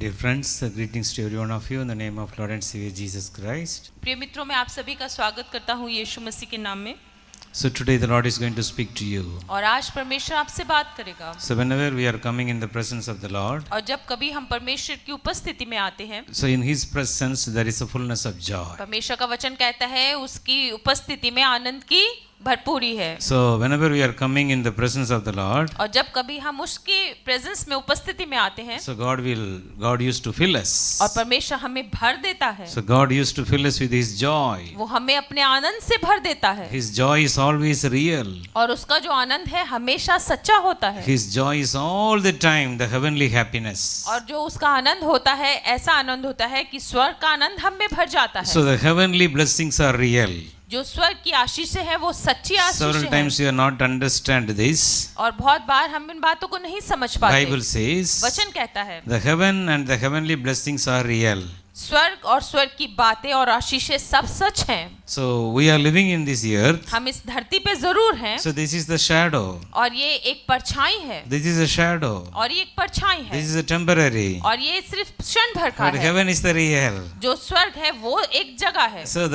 Dear friends, greetings to every one of you in the name of Lord and Savior Jesus Christ. प्रिय मित्रों, मैं आप सभी का स्वागत करता हूँ यीशु मसीह के नाम में। So today the Lord is going to speak to you. और आज परमेश्वर आपसे बात करेगा। So whenever we are coming in the presence of the Lord, और जब कभी हम परमेश्वर की उपस्थिति में आते हैं, so in His presence there is a fullness of joy. परमेश्वर का वचन कहता है उसकी उपस्थिति में आनंद की भरपूरी है। So whenever we are coming in the presence of the Lord, और जब कभी हम उसके प्रेजेंस में उपस्थिति में आते हैं, so God used to fill us. और परमेश्वर हमें भर देता है। So God used to fill us with His joy. वो हमें अपने आनंद से भर देता है। His joy is always real. और उसका जो आनंद है हमेशा सच्चा होता है। His joy is all the time the heavenly happiness. और जो उसका आनंद होता है ऐसा आनंद होता है कि स्वर्ग का आनंद हम में भर जाता है। So the heavenly blessings are real. जो स्वर्ग की आशीष है वो सच्ची आशीष Several है। times you are not understand this. और बहुत बार हम इन बातों को नहीं समझ पाते। Bible says वचन कहता है the heaven and the heavenly blessings are real. स्वर्ग और स्वर्ग की बातें और आशीषें सब सच हैं। So we are living in this earth. हम इस धरती पे जरूर हैं। So this is the shadow. और ये एक परछाई है। This is a shadow. और ये एक परछाई है। This is a temporary. और ये सिर्फ क्षण भर का But है। heaven is the real. जो स्वर्ग है वो एक जगह है। So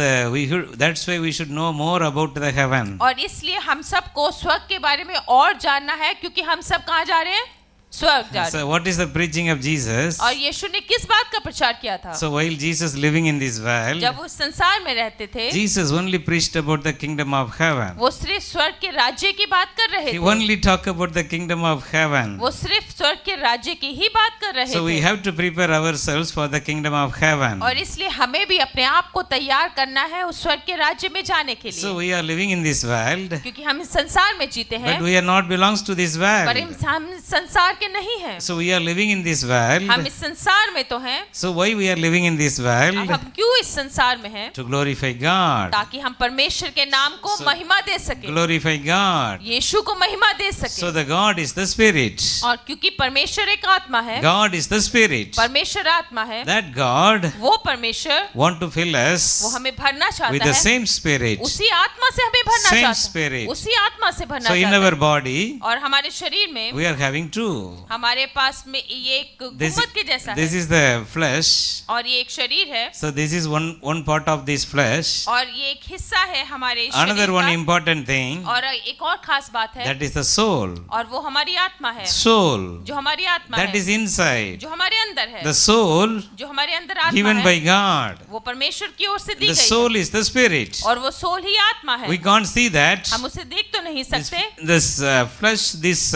that's why we should know more about the heaven. और इसलिए हम सबको स्वर्ग के बारे में और जानना है, क्योंकि हम सब कहाँ जा रहे हैं? स्वर्ग जा रहे हैं। So what is the preaching of Jesus? और यीशु ने किस बात का प्रचार किया था? So while Jesus living in this world, जब वो संसार में रहते थे, Jesus only preached about the kingdom of heaven. वो सिर्फ स्वर्ग के राज्य की बात कर रहे He थे। only talked about the kingdom of heaven. वो सिर्फ स्वर्ग के राज्य की ही बात कर रहे So we थे। have to prepare ourselves for the kingdom of heaven. और इसलिए हमें भी अपने आप को तैयार करना है उस स्वर्ग के राज्य में जाने के So लिए, we are living in this world, क्योंकि हम इस संसार में जीते हैं, but we are not belongs to this पर world. हम इस संसार के नहीं हैं। So we are living in this world. हम इस संसार में तो हैं। So why we are living in this अब world? हम क्यों इस संसार में हैं? To glorify God. ताकि हम परमेश्वर के नाम को So- महिमा दे सके, Glorify God. यीशु को महिमा दे So सके। the God is the Spirit. और क्योंकि परमेश्वर एक आत्मा है, God is the Spirit. परमेश्वर आत्मा है, That God वो परमेश्वर want to fill वो us हमें भरना with चाहता the है, same Spirit. उसी आत्मा से हमें भरना Same चाहता है, spirit. उसी आत्मा से भरना So in चाहता our है। body, और हमारे शरीर में we are having two. हमारे पास में ये एक गुम्बद के जैसा This है, is the flesh. और ये एक शरीर है, So this is one part of this flesh. और ये एक हिस्सा है हमारे Another शरीर one का। important thing, और एक और खास बात है, that is the soul. और वो हमारी आत्मा है, Soul. जो हमारी आत्मा That है, is inside. जो हमारे अंदर है, The soul जो हमारे अंदर आत्मा given है, by God. वो परमेश्वर की ओर से दी The गई है, soul is the spirit. और वो सोल ही आत्मा है। We can't see that. हम उसे देख तो नहीं This, सकते, this flesh, this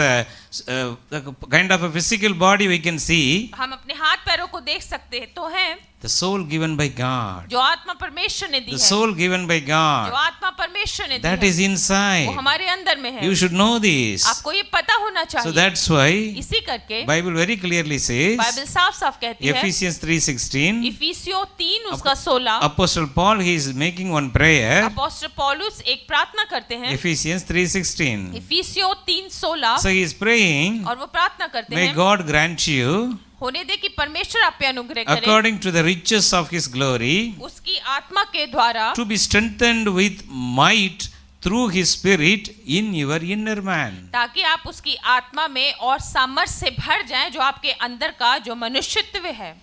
the kind of a physical body we can see. हम अपने हाथ पैरों को देख सकते हैं तो हैं, The soul given by God. जो आत्मा परमेश्वर ने दी The है, soul given by जो God. आत्मा परमेश्वर ने दी That है, is वो inside. हमारे अंदर में है। You should know this. आपको ये पता होना So चाहिए। that's why इसी करके Bible very clearly says, Bible साफ साफ कहती है, Ephesians 3:16, इफिसियों 3 उसका 16, Apostle Paul, he is making one prayer. Apostle पौलुस एक प्रार्थना करते हैं, Ephesians 3:16. इफिसियों 3:16, So he is praying, और वो प्रार्थना करते may हैं, God grant you, होने दे कि परमेश्वर आप पे अनुग्रह करे, according to the riches of his glory, उसकी आत्मा के द्वारा to be strengthened with might through his spirit in your inner man. ताकि आप उसकी आत्मा में और सामर्थ्य से भर जाएं, जो आपके अंदर का जो मनुष्यत्व है।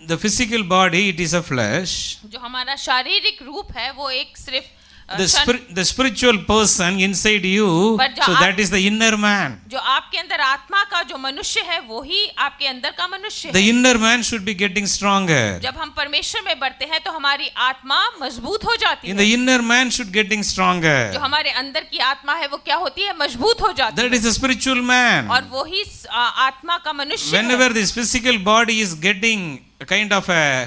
The physical body, it is a flesh. जो हमारा शारीरिक रूप है वो एक सिर्फ The spiritual person inside you, But जो so आप- that is the inner man. जो आपके अंदर आत्मा का जो मनुष्य है वो ही आपके अंदर का मनुष्य The है। inner man should be getting stronger. जब हम परमेश्वर में बढ़ते हैं तो हमारी आत्मा मजबूत हो जाती In है। the inner man should getting जो stronger. हमारे अंदर की आत्मा है वो क्या होती है? मजबूत हो जाती That है। is the spiritual man. और वो ही आत्मा का मनुष्य है। Whenever this physical body is getting kind of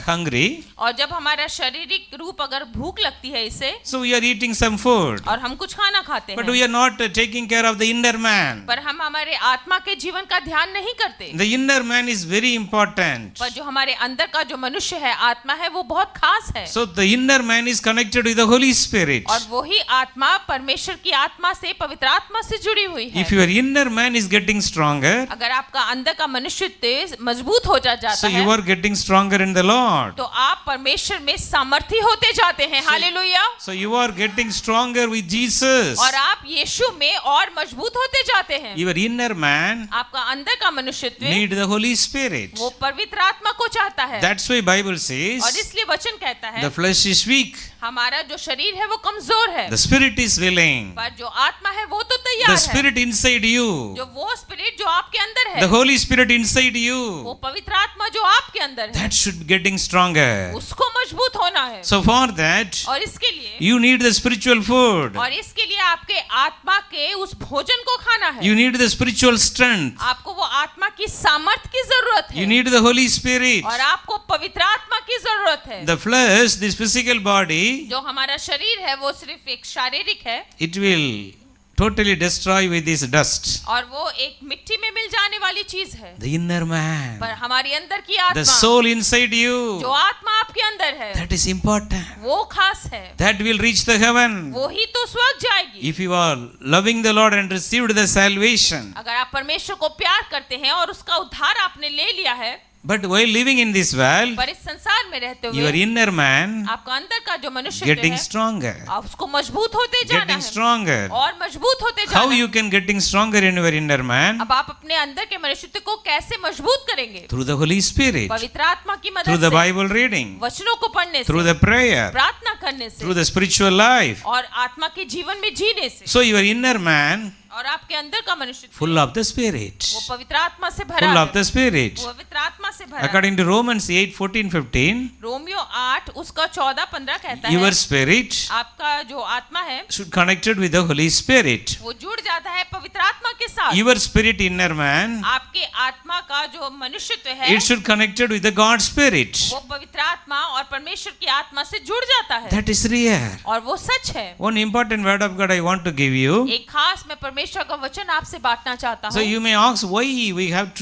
hungry, और जब हमारा शारीरिक रूप अगर भूख लगती है इसे, so we are eating some food, और हम कुछ खाना खाते but हैं, we are not taking care of the inner man. पर हम हमारे आत्मा के जीवन का ध्यान नहीं करते। The inner man is very important. पर जो हमारे अंदर का जो मनुष्य है, आत्मा है, वो बहुत खास है। So the inner man is connected with the Holy Spirit. और वही आत्मा परमेश्वर की आत्मा से, पवित्र आत्मा से जुड़ी हुई है। If your inner man is getting stronger, अगर आपका अंदर का मनुष्य मजबूत हो जाता so है, you are getting stronger in the Lord. तो आप परमेश्वर में सामर्थी होते जाते हैं। Hallelujah. So you are getting stronger with Jesus. और आप यीशु में और मजबूत होते जाते हैं। Your inner man आपका अंदर का मनुष्यत्व need the Holy Spirit. वो पवित्र आत्मा को चाहता है। That's why Bible और says इसलिए वचन कहता है the flesh is weak, हमारा जो शरीर है वो कमजोर है, the spirit is willing. पर जो आत्मा है वो तो The तैयार है। spirit inside you, जो वो स्पिरिट जो आपके अंदर the है, Holy Spirit inside वो you, पवित्र आत्मा जो आपके अंदर है, that should be getting stronger. उसको मजबूत होना है। So for that, और इसके लिए you need the spiritual food. और इसके लिए आपके आत्मा के उस भोजन को खाना है। You need the spiritual strength. आपको वो आत्मा की सामर्थ की जरूरत You है need the Holy Spirit. और आपको पवित्र आत्मा की जरूरत है। The flesh, this physical body, जो हमारा शरीर है वो सिर्फ एक शारीरिक है it will totally destroy with this dust. और वो एक मिट्टी में मिल जाने वाली चीज है। The inner man, पर हमारी अंदर की the आत्मा, soul inside जो you, आत्मा आपके अंदर है, that is important. वो खास है। That will reach the heaven. वो ही तो स्वर्ग जाएगी। If you are loving the Lord and received the salvation, अगर आप परमेश्वर को प्यार करते हैं और उसका उद्धार आपने ले लिया है, but while living in this world, पर इस संसार में रहते your हुए inner man आपका अंदर का जो मनुष्य getting है, stronger, आप उसको मजबूत होते जाना getting है stronger. और मजबूत होते How जाना है। you can getting stronger in your inner man? अब आप अपने अंदर के मनुष्यत्व को कैसे मजबूत करेंगे? Through the Holy Spirit, पवित्र आत्मा की through मदद the से, Bible reading, वचनों को पढ़ने through से, the prayer, प्रार्थना करने से through the spiritual life. और आत्मा के जीवन में जीने से। So your inner man और आपके अंदर का मनुष्य full of the Spirit, वो पवित्र आत्मा से भरा full of है, the Spirit. वो पवित्र आत्मा से भरा है। According to Romans 8:14-15, रोमियो 8 उसका 14-15 कहता your है spirit आपका जो आत्मा है should connected with the Holy Spirit. वो जुड़ जाता है पवित्र आत्मा के साथ। Your spirit inner man, आपके आत्मा का जो मनुष्यत्व है it should connected with the God Spirit. वो पवित्र आत्मा और परमेश्वर की आत्मा से जुड़ जाता है That is real. और वो सच है। One important word of God I want to give you. एक खास मैं परमेश्वर का वचन आपसे बांटना चाहता So हूँ। you may ask why we have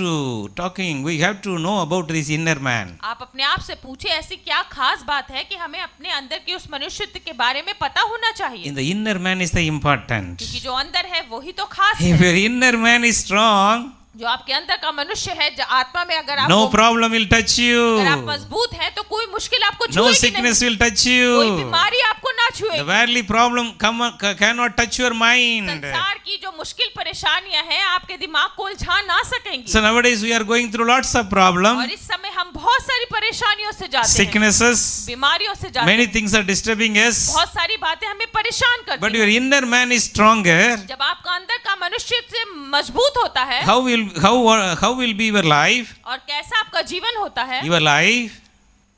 to know about this inner man. आप अपने आप से पूछे ऐसी क्या खास बात है कि हमें अपने अंदर के उस मनुष्यत्व के बारे में पता होना चाहिए, In the inner man is the important. क्योंकि जो अंदर है वही तो खास If है। your inner man is strong, जो आपके अंदर का मनुष्य है, जो आत्मा में अगर आप no problem will touch अगर आप you. मजबूत हैं तो कोई मुश्किल आपको No छुएगी नहीं, sickness will touch कोई you. बीमारी आपको ना The छुएगी। worldly problem cannot touch your mind. संसार की जो मुश्किल परेशानियां हैं आपके दिमाग को उलझा ना सकेंगी। So nowadays we are going through lots of और problems, इस समय हम बहुत सारी परेशानियों से जाते हैं, sicknesses, बीमारियों से जाते many हैं, things are disturbing us. बहुत सारी बातें हमें परेशान But करती your हैं। inner man is stronger. जब आपका अंदर का मनुष्य से मजबूत होता है How will be your life? और कैसा आपका जीवन होता है, Your life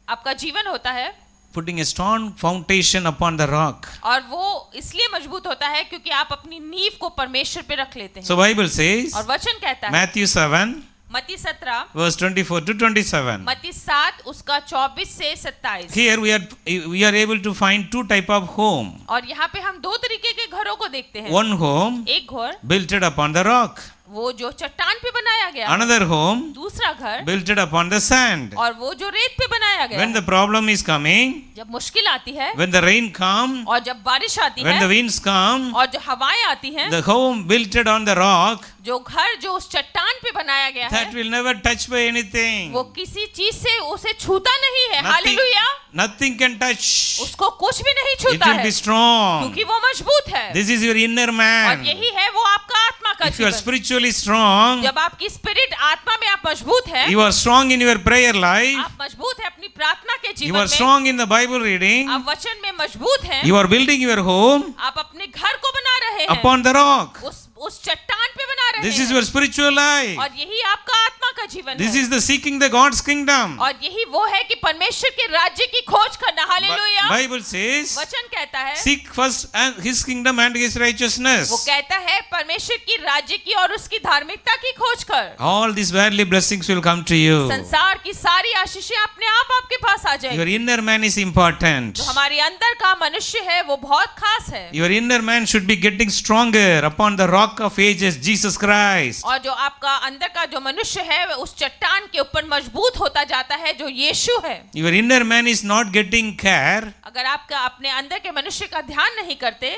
आपका जीवन होता है putting a strong foundation upon the rock. और वो इसलिए मजबूत होता है क्योंकि आप अपनी नींव को परमेश्वर पे रख लेते हैं। So Bible says, और वचन कहता है Matthew 7 मत्ती 17 verse 24 to 27. मत्ती 7 उसका 24 से 27। Here we are able to find two type of home. और यहाँ पे हम दो तरीके के घरों को देखते हैं। One home एक घर built upon the rock. वो जो चट्टान पे बनाया गया, Another home दूसरा घर built upon the sand. और वो जो रेत पे बनाया गया। When the problem is coming, जब मुश्किल आती है when the rain come, और जब बारिश आती when the है winds come, और जो हवाएं आती हैं, the home built on the rock, जो घर जो उस चट्टान पे बनाया गया that है will never touch by anything. वो किसी चीज से उसे छूता नहीं है। Nothing, hallelujah. nothing can touch. उसको कुछ भी नहीं It छूता will है be strong. क्योंकि वो मजबूत है। This is your inner और man. यही है वो आपका आत्मा का If you are जीवन। spiritually strong, जब आपकी स्पिरिट आत्मा में आप मजबूत है, you are strong in your prayer life, आप मजबूत है अपनी प्रार्थना के you जीवन are में, strong in the Bible reading, आप वचन में मजबूत हैं, you are building your home आप अपने घर को बना रहे हैं, upon the rock. उस चट्टान पे बना रहे This is हैं। your spiritual life. और यही आपका आत्मा का जीवन This है। is the seeking the God's kingdom. और यही वो है कि परमेश्वर के राज्य की खोज करना। हालेलुया। Bible says, वचन कहता है, seek first and His kingdom and His righteousness. वो कहता है परमेश्वर की राज्य की और उसकी धार्मिकता की खोज कर, All these worldly blessings will come to you. संसार की सारी आशीषें अपने आप आपके पास आ जाएगी। Your inner man is important. जो हमारे अंदर का मनुष्य है वो बहुत खास है। Your inner man should be getting stronger upon the rock of ages, Jesus Christ. और जो आपका अंदर का जो मनुष्य है वह उस चट्टान के ऊपर मजबूत होता जाता है जो यीशु है। Your inner man is not getting care. अगर आपका अपने अंदर के मनुष्य का ध्यान नहीं करते,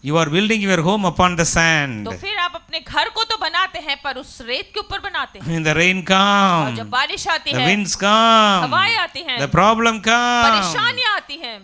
You are building your home upon the sand. तो फिर आप अपने घर को तो बनाते हैं पर उस रेत के ऊपर बनाते हैं। When the rain और जब comes, बारिश आती the है, winds come, हवाएं आती हैं, the problem comes, परेशानियां आती हैं,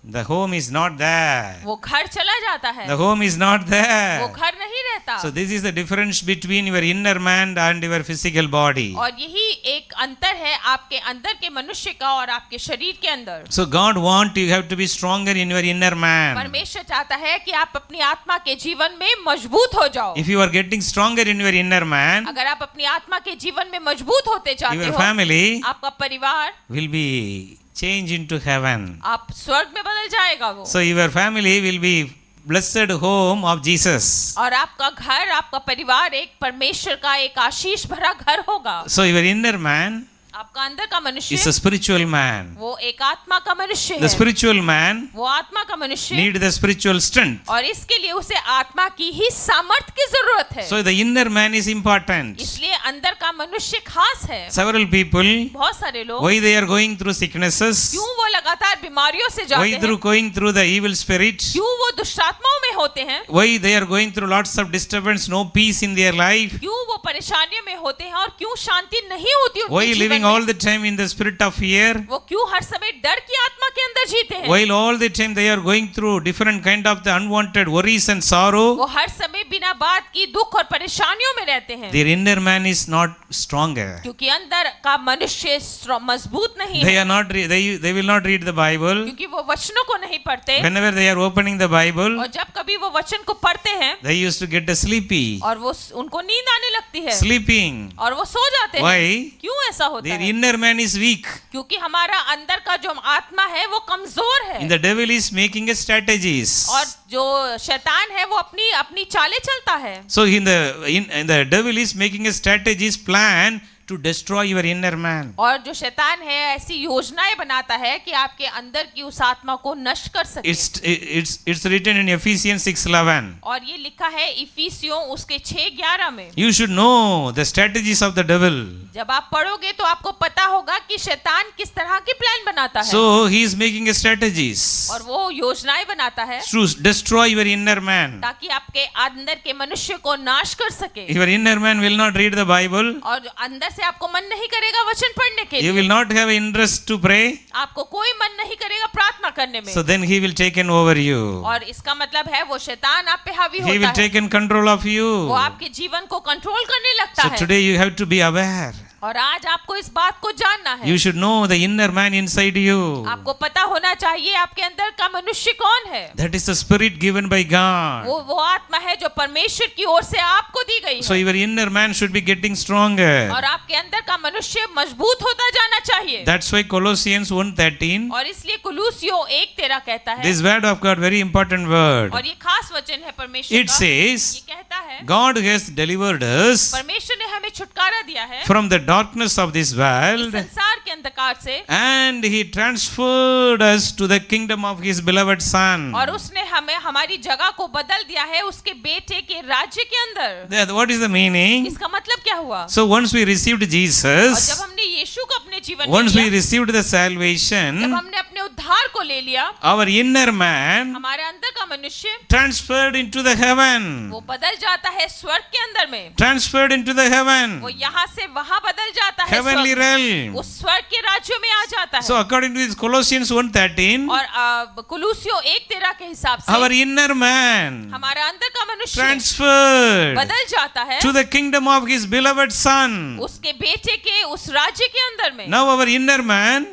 the home is not there. वो घर चला जाता है, The home is not वो there. घर नहीं रहता। So this is the difference between your inner man and your physical body. और यही एक अंतर है आपके अंदर के मनुष्य का और आपके शरीर के अंदर। So God wants you have to be stronger in your inner man. परमेश्वर चाहता है कि आप अपनी आत्मा के जीवन में मजबूत हो जाओ। If you are getting stronger in your inner man, अगर आप अपनी आत्मा के जीवन में मजबूत होते जाते your हो, family आपका परिवार will be changed into heaven. आप स्वर्ग में बदल जाएगा वो। So your family will be blessed home of Jesus. और आपका घर, आपका परिवार एक परमेश्वर का एक आशीष भरा घर होगा। So your inner man आपका अंदर का is a मनुष्य spiritual man. वो एक आत्मा का मनुष्य The है। spiritual man वो आत्मा का मनुष्य need the spiritual strength. और इसके लिए उसे आत्मा की ही सामर्थ की जरूरत है। So the inner man is important. इसलिए अंदर का मनुष्य खास है। Several people, बहुत सारे लोग why they are going through sicknesses, क्यों वो लगातार बीमारियों से why जाते हैं, through going through the evil spirit, क्यों वो दुष्टात्माओं में होते हैं, why they are going through lots of disturbance, no peace in their life, क्यों वो परेशानियों में होते हैं और क्यों शांति नहीं होती उनके why जीवन living में, all the time in the spirit of fear, वो क्यों हर समय डर की आत्मा के अंदर जीते हैं, while all the time they are going through different kind of the unwanted worries and sorrow. वो हर समय बिना बात की दुख और परेशानियों में रहते हैं, Their inner man is not stronger. क्योंकि अंदर का मनुष्य मजबूत नहीं They है, are not they will not read the Bible. क्योंकि वो वचनों को नहीं पढ़ते। Whenever they are opening the Bible, और जब कभी वो वचन को पढ़ते हैं they used to get sleepy. और वो उनको नींद आने लगती है Sleeping. और वो सो जाते हैं। Why? क्यों ऐसा होता Their है? inner man is weak. क्योंकि हमारा अंदर का जो आत्मा है वो कमजोर है And the devil is making a strategies. और जो शैतान है वो अपनी अपनी चालें चलता है। So in the devil is making a strategies plan to destroy your inner man. और जो शैतान है ऐसी योजनाएं बनाता है कि आपके अंदर की उस आत्मा को नष्ट कर सके। It's written in Ephesians 6:11. और ये लिखा है इफिसियों उसके 6:11 में। You should know the strategies of the devil. जब आप पढ़ोगे तो आपको पता होगा कि शैतान किस तरह की प्लान बनाता है। So he is making a strategies और वो योजनाएं बनाता है to destroy your inner man. ताकि आपके अंदर के मनुष्य को नाश कर सके। Your inner man will not read the Bible. और अंदर से आपको मन नहीं करेगा वचन पढ़ने के You लिए, will not have interest to pray. आपको कोई मन नहीं करेगा प्रार्थना करने में। So then he will take over you. और इसका मतलब है वो शैतान आप पे हावी He will होता है, take control of you. वो आपके जीवन को कंट्रोल करने लगता So है। today you have to be aware. और आज आपको इस बात को जानना है। You should know the inner man inside you. आपको पता होना चाहिए आपके अंदर का मनुष्य कौन है। That is the spirit given by God. वो आत्मा है जो परमेश्वर की ओर से आपको दी गई So है। your inner man should be getting stronger. और आपके अंदर का मनुष्य मजबूत होता जाना चाहिए। That's why Colossians 1:13. और इसलिए कुलूसियों 1:13 कहता है, This word of God, very important word. और ये खास वचन है परमेश्वर It का। says, ये कहता है God has delivered us परमेश्वर ने हमें छुटकारा दिया है from the darkness of this इस world, संसार के अंधकार से, and He transferred us to the kingdom of His beloved Son. और उसने हमें हमारी जगह को बदल दिया है उसके बेटे के राज्य के अंदर। What is the meaning? इसका मतलब क्या हुआ? So once we received और जब Jesus, हमने यीशु को अपने जीवन में once we लिया, received the जब salvation, हमने अपने उद्धार को ले लिया, our inner man हमारे अंदर का मनुष्य transferred into the heaven. वो बदल जाता है स्वर्ग के अंदर में। Transferred into the heaven. वो यहाँ से वहाँ बदल जाता है, Heavenly स्वर्ग, realm. उस स्वर्ग के राज्यों में आ जाता So है। according to this Colossians 1:13, और कुलूसियों 1:13 के हिसाब से our inner man हमारा अंदर का मनुष्य transferred बदल जाता है to the kingdom of His beloved Son. उसके बेटे के उस राज्य के अंदर में। Now our inner man,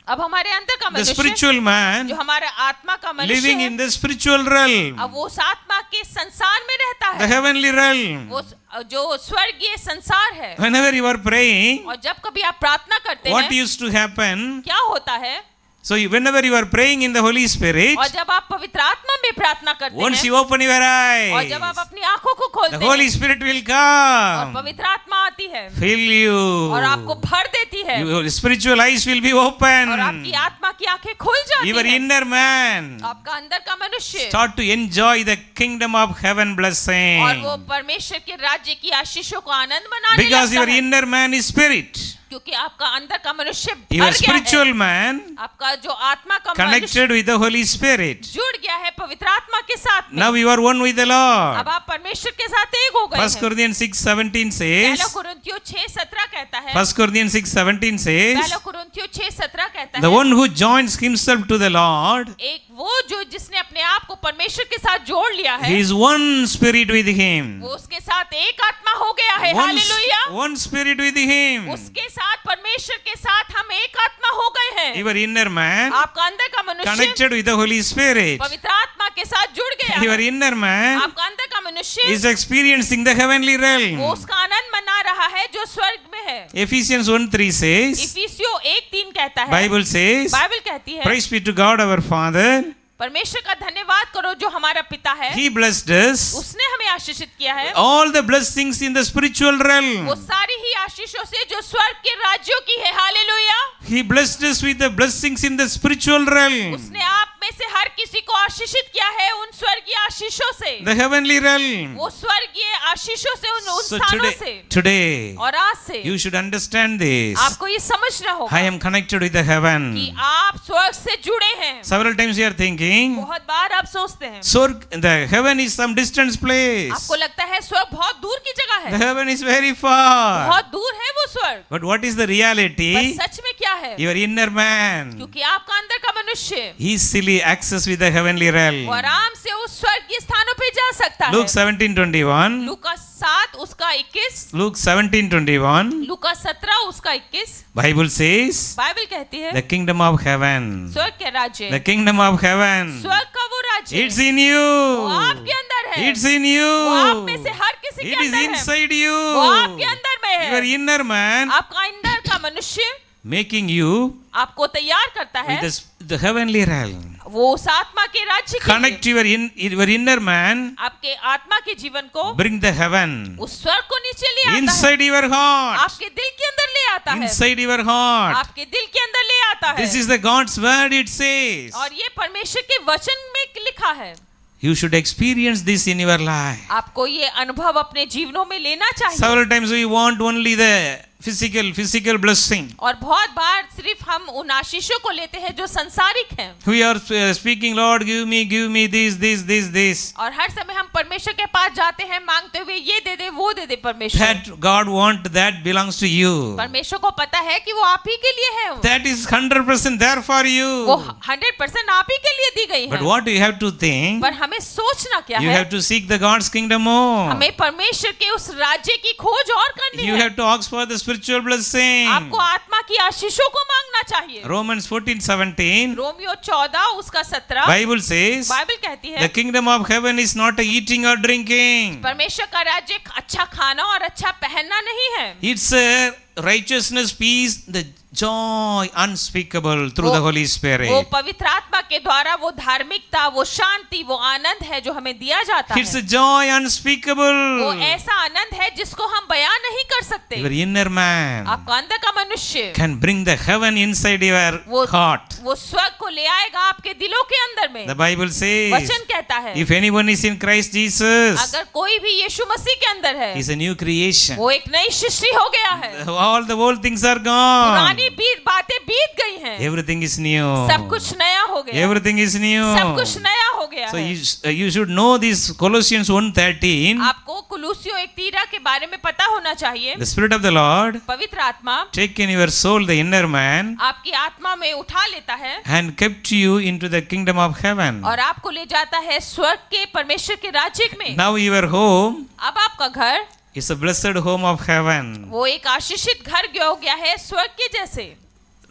अब हमारे अंदर का the मनुष्य spiritual man, जो हमारा आत्मा का मनुष्य living है, in the spiritual realm, अब वो उस आत्मा के संसार में रहता the है, heavenly realm. वो जो स्वर्गीय संसार है। Whenever you are praying, और जब कभी आप प्रार्थना करते what हैं used to happen? क्या होता है? So whenever you are praying in the Holy Spirit, और जब आप पवित्र आत्मा में प्रार्थना करते once हैं you open your और eyes, जब आप अपनी आंखों को the खोलते Holy हैं Spirit will और come, पवित्र आत्मा आती है fill you. और आपको भर देती है Your spiritual eyes will be और open. आपकी आत्मा की आंखें खुल जाती Your हैं। inner man आपका अंदर का मनुष्य start to enjoy the kingdom of heaven blessing. और वो परमेश्वर के राज्य की आशीषों को आनंद मनाने Because लगता your है, inner man is spirit. क्योंकि आपका अंदर का मनुष्य Your भर गया spiritual है। man आपका जो आत्मा का मनुष्य connected with the Holy Spirit. जुड़ गया है पवित्र आत्मा के साथ में। Now you are one with the Lord. अब आप परमेश्वर के साथ एक हो गए 1 हैं। Corinthians 6:17 पहला says, कुरिन्थियों 6:17 कहता है, 1 Corinthians 6:17 says, पहला कुरिन्थियों 6:17 कहता the है, one who joins himself to the Lord, एक वो जो जिसने अपने आप को परमेश्वर के साथ जोड़ लिया है, he is one spirit with him. वो उसके साथ एक आत्मा हो गया है। One, hallelujah. one spirit with him. उसके साथ परमेश्वर के साथ हम एक आत्मा हो गए हैं। Your inner man आपका अंदर का मनुष्य connected with the Holy Spirit. पवित्र आत्मा के साथ जुड़ गया Your है। inner man आपका अंदर का मनुष्य is experiencing the heavenly वो realm. उसका आनंद मना रहा है जो स्वर्ग में है। Ephesians 1:3 says, इफिसियों 1:3 कहता है, Bible says, बाइबल कहती है, praise be to God our Father. परमेश्वर का धन्यवाद करो जो हमारा पिता है, He blessed us उसने हमें आशीषित किया है all the blessings in the spiritual realm. वो सारी ही आशीषों से जो स्वर्ग के राज्यों की है। Hallelujah. He blessed us with the blessings in the spiritual realm, उसने आप में से हर किसी को आशीषित किया है उन स्वर्गीय आशीषों से, the heavenly realm. वो स्वर्गीय आशीषों से, उन So स्थानों से। today, और आज से you should understand this. आपको ये समझना I होगा am connected with the heaven. कि आप स्वर्ग से जुड़े हैं। Several times you are thinking, बहुत बार आप सोचते हैं, so the heaven is some distant place. आपको लगता है स्वर्ग बहुत दूर की जगह The है, heaven is very far. बहुत दूर है वो स्वर्ग। But what is the पर reality? सच में क्या है? Your inner man क्योंकि आपका अंदर का मनुष्य easily access with the heavenly वो realm. आराम से उस स्वर्गीय स्थानों पे जा सकता Luke है। 17:21. लूका 7 उसका 21, Luke 17:21. लूका 17 उसका 21, Bible says, बाइबल कहती है the kingdom of heaven. स्वर्ग के राज्य, The kingdom of heaven. स्वर्ग का वो राज्य It's in you. वो आपके अंदर है, It's in वो आप में you. से हर किसी के It is अंदर है, inside वो आपके you. अंदर में Your है। inner man आपका अंदर का मनुष्य making you आपको तैयार करता है with the heavenly realm. वो उस आत्मा के राज्य के Connect लिए। your inner man, आपके आत्मा के जीवन को bring the heaven उस स्वर्ग को नीचे ले आता है, inside your heart. आपके दिल के अंदर ले आता है, Inside your heart. आपके दिल के अंदर ले आता है। This is the God's word, it says. और ये परमेश्वर के वचन में लिखा है। You should experience this in your life. आपको ये अनुभव अपने जीवनों में लेना चाहिए। Several times we want only the physical blessing. और बहुत बार सिर्फ हम उन आशीषों को लेते हैं जो संसारिक हैं, We are speaking, Lord, give me this. और हर समय हम परमेश्वर के पास जाते हैं मांगते हुए, ये दे दे वो दे दे। परमेश्वर, That God want, that belongs to you. परमेश्वर को पता है कि वो आप ही के लिए है, That is 100% there for वो you. 100% आप ही के लिए दी गई But है। what you have to think, पर हमें सोचना क्या you है? have to seek the God's kingdom more. हमें परमेश्वर के उस राज्य की खोज और करनी You है। have to ask for the spiritual blessing. आपको आत्मा की आशीषों को मांगना चाहिए। Romans 14:17. रोमियो 14 उसका 17 Bible says, बाइबल कहती the है kingdom of heaven is not a eating or drinking. परमेश्वर का राज्य अच्छा खाना और अच्छा पहनना नहीं है, It's a righteousness, peace, the joy unspeakable through the Holy वो Spirit. पवित्र आत्मा के द्वारा वो धार्मिकता, वो शांति, वो आनंद है जो हमें दिया जाता It's है। a joy वो unspeakable. ऐसा आनंद है जिसको हम बयान नहीं कर सकते। Your inner man आपका अंदर का मनुष्य can bring the heaven inside your वो heart. वो स्वर्ग को ले आएगा आपके दिलों के अंदर में। The Bible says, वचन कहता है if anyone is in Christ Jesus, अगर कोई भी यीशु मसीह के अंदर है, he's a new creation. वो एक नई सृष्टि हो गया है। All the old things are gone. पुरानी बातें बीत गई हैं, Everything is new. सब कुछ नया हो गया, Everything is new. सब कुछ नया हो गया So है। you should know this Colossians 1:13. आपको कुलूसियों 1:13 के बारे में पता होना चाहिए। The Spirit of the Lord पवित्र आत्मा take in your soul the inner man आपकी आत्मा में उठा लेता है and kept you into the kingdom of heaven. और आपको ले जाता है स्वर्ग के परमेश्वर के राज्य में। Now your home अब आपका घर is a blessed home of heaven. वो एक आशीषित घर हो गया है स्वर्ग के जैसे।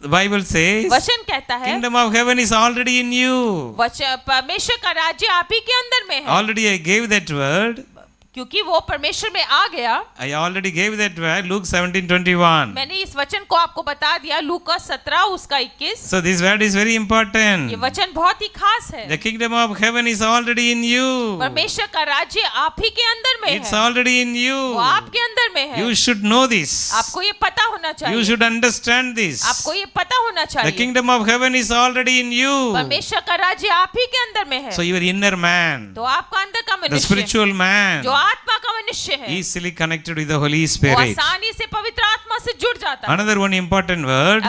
The Bible says, वचन कहता है kingdom of heaven is already in you. परमेश्वर का राज्य आप ही के अंदर में है, Already I gave that word. क्योंकि वो परमेश्वर में आ गया। I already gave that word. Luke 17:21. मैंने इस वचन को आपको बता दिया, लूका 17 उसका 21। So this word is very important. ये वचन बहुत ही खास है। The kingdom of heaven is already in you. परमेश्वर का राज्य आप ही के अंदर में It's है, already in वो you. आपके अंदर में है। You should know this. आपको ये पता होना You चाहिए, should understand this. आपको ये पता होना The चाहिए। kingdom of heaven is already in you. परमेश्वर का राज्य आप ही के अंदर में है। So your inner man, तो आपका अंदर का the मनुष्य, spiritual man, जो आत्मा का मनुष्य है, easily connected with the Holy वो Spirit. आसानी से पवित्र आत्मा से जुड़ जाता है। Another one important word,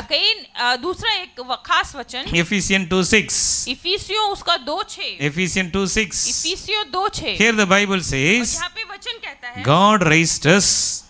दूसरा एक खास वचन Ephesians 2:6. इफिसियों उसका 2:6 Ephesians 2:6. इफिसियों 2:6 Here the Bible says, यहाँ पे वचन कहता है God raised us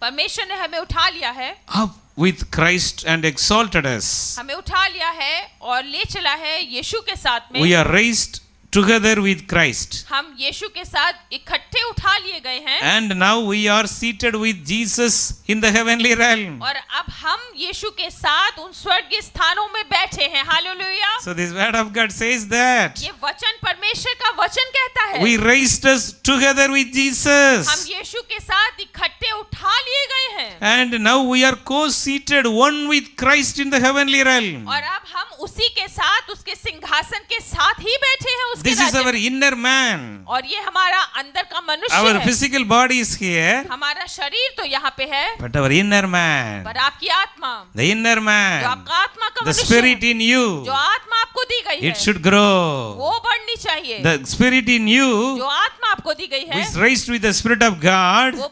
परमेश्वर ने हमें उठा लिया है, up with Christ and exalted us. हमें उठा लिया है और ले चला है यीशु के साथ में। We are raised together with Christ. हम यीशु के साथ इकट्ठे उठा लिए गए हैं And now we are seated with Jesus in the heavenly realm. और अब हम यीशु के साथ उन स्वर्गीय स्थानों में बैठे हैं। Hallelujah. So this word of God says that ये वचन परमेश्वर का वचन कहता है we raised us together with Jesus. हम यीशु के साथ इकट्ठे उठा लिए गए हैं And now we are co-seated one with Christ in the heavenly realm. और अब हम उसी के साथ उसके सिंहासन के साथ ही बैठे हैं उसके This is राज्य our में। inner man. और ये हमारा अंदर का मनुष्य Our है। physical body is here, हमारा शरीर तो यहाँ पे है but our inner man, पर आपकी आत्मा the inner जो man, आपका आत्मा का the मनुष्य spirit है, in you, जो आत्मा आपको दी गई it है should grow. वो बढ़नी चाहिए। The spirit in you जो आत्मा आपको दी गई है is raised with the Spirit of God. वो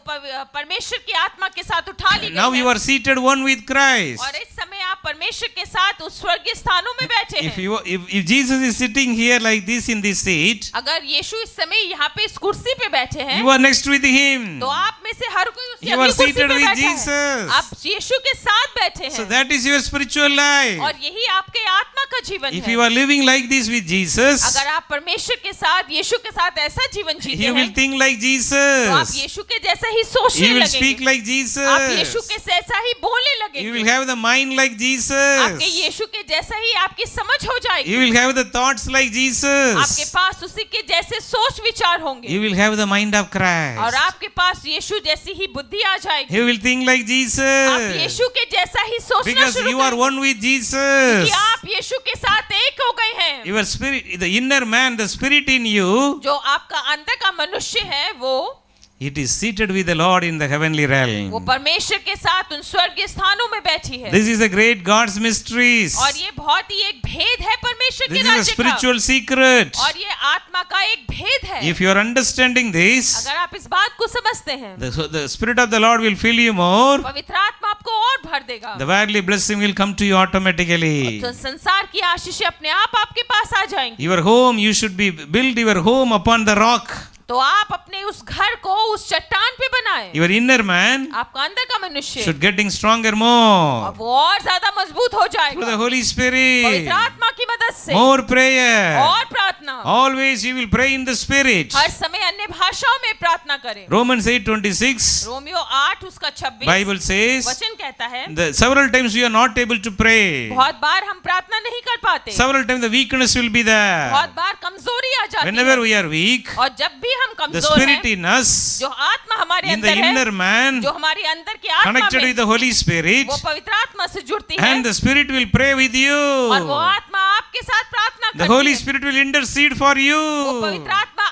परमेश्वर की आत्मा के साथ उठा ली Now गई you है are seated one with Christ. और इस समय आप परमेश्वर के साथ उस स्वर्गीय स्थानों में बैठे If हैं। if Jesus is sitting here like this in this seat, अगर यीशु इस समय यहाँ पे इस कुर्सी पे बैठे हैं you are next with him. तो आप में से हर कोई उसकी You अगली are कुर्सी seated पे with बैठा है। Jesus. आप यीशु के साथ बैठे So हैं that is your spiritual life. और यही आपके आत्मा का जीवन If है। you are living like this with Jesus, अगर आप परमेश्वर के साथ यीशु के साथ ऐसा जीवन जीते you हैं will think like तो आप Jesus. यीशु के जैसा ही सोचने You will speak लगेंगे, like आप यीशु Jesus. के जैसा ही बोलने You लगेंगे, will have the mind like आपके Jesus. यीशु के जैसा ही आपकी समझ हो जाएगी, You will have the thoughts like आपके Jesus. पास उसी के जैसे सोच विचार होंगे You will have the mind of और Christ. आपके पास यीशु जैसी ही बुद्धि आ जाएगी। You will think like आप Jesus. यीशु के जैसा ही सोचना Because शुरू you are करेंगे one with कि Jesus. आप यीशु के साथ एक हो गए हैं। Your spirit, the inner man, the spirit in you, जो आपका अंदर का मनुष्य है वो it is seated with the Lord in the heavenly realm. परमेश्वर के साथ उन स्वर्गीय स्थानों में बैठी है This is a great God's mysteries. और ये बहुत ही एक भेद है परमेश्वर This के is a राज्य का spiritual secret. और ये आत्मा का एक भेद है। If you are understanding this, अगर आप इस बात को समझते हैं the Spirit of the Lord will fill you more. पवित्र आत्मा आपको और भर देगा The worldly blessing will come to you automatically. तो संसार की आशीषें अपने आप आपके पास आ जाएंगी। Your home, you should be build your home upon the rock. तो आप अपने उस घर को उस चट्टान पे बनाएं। Your inner man आपका अंदर का मनुष्य should getting stronger more अब वो और ज्यादा मजबूत हो through the जाएगा Holy Spirit. पवित्र आत्मा की मदद से More prayer. और प्रार्थना Always you will pray in the Spirit. हर समय अन्य भाषाओं में प्रार्थना करें। Romans 8:26. रोमियो 8 उसका 26 Bible says वचन कहता है several times we are not able to pray. बहुत बार हम प्रार्थना नहीं कर पाते, Several times the weakness will be there. बहुत बार कमजोरी आ जाती Whenever है we are weak, और जब भी हम the कमजोर Spirit हैं in us, जो आत्मा हमारे in the अंदर है inner man, जो हमारे अंदर की आत्मा connected में with the Holy Spirit, वो पवित्र आत्मा से जुड़ती है and the Spirit will pray with और वो you. आत्मा आपके साथ प्रार्थना The करती Holy है। Spirit will intercede for वो you. पवित्र आत्मा